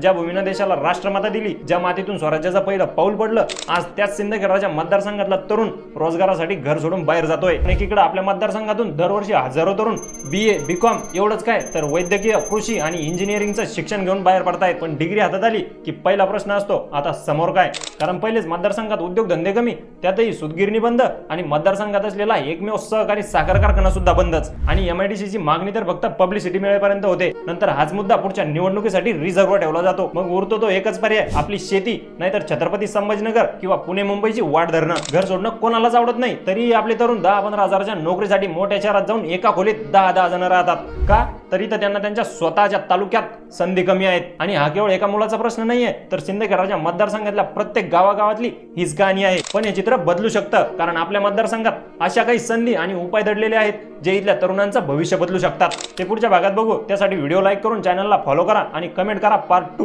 ज्या भूमीनं देशाला राष्ट्रमाता दिली, ज्या मातीतून स्वराज्याचं पहिलं पाऊल पडलं, आज त्याच सिंदखेडराजा मतदारसंघातला तरुण रोजगारासाठी घर सोडून बाहेर जातोय। एकीकडे आपल्या मतदारसंघातून दरवर्षी हजारो तरुण BA BCom एवढंच काय तर वैद्यकीय, कृषी आणि इंजिनिअरिंगचं शिक्षण घेऊन बाहेर पडतायत। पण डिग्री हातात आली की पहिला प्रश्न असतो, आता समोर काय? कारण पहिलेच मतदारसंघात उद्योगधंदे कमी, त्यातही सूतगिरणी बंद आणि मतदारसंघात असलेला एकमेव सहकारी साखर कारखाना सुद्धा बंदच। आणि MIDC ची मागणी तर फक्त पब्लिसिटी मिळेपर्यंत होते, नंतर हाच मुद्दा पुढच्या निवडणुकीसाठी रिझर्व्ह ठेवला जातो। मग उरतो तो एकच पर्याय, आपली शेती, नाहीतर छत्रपती संभाजीनगर किंवा पुणे मुंबईची वाट धरणं। घर सोडणं कोणालाच आवडत नाही, तरी आपले तरुण 10-15 हजाराच्या नोकरीसाठी मोठ्या शहरात जाऊन एका खोलीत 10-10 जण राहतात। का? तरी तर त्यांना त्यांच्या स्वतःच्या तालुक्यात संधी कमी आहेत। आणि हा केवळ एका मुलाचा प्रश्न नाहीये, तर सिंदखेडराजा मतदारसंघातल्या प्रत्येक गावागावातली हीच कहाणी आहे। पण हे चित्र बदलू शकतं, कारण आपल्या मतदारसंघात अशा काही संधी आणि उपाय दडलेले आहेत जे इथल्या तरुणांचं भविष्य बदलू शकतात। ते पुढच्या भागात बघू। त्यासाठी व्हिडिओ लाईक करून चॅनलला फॉलो करा आणि कमेंट करा पार्ट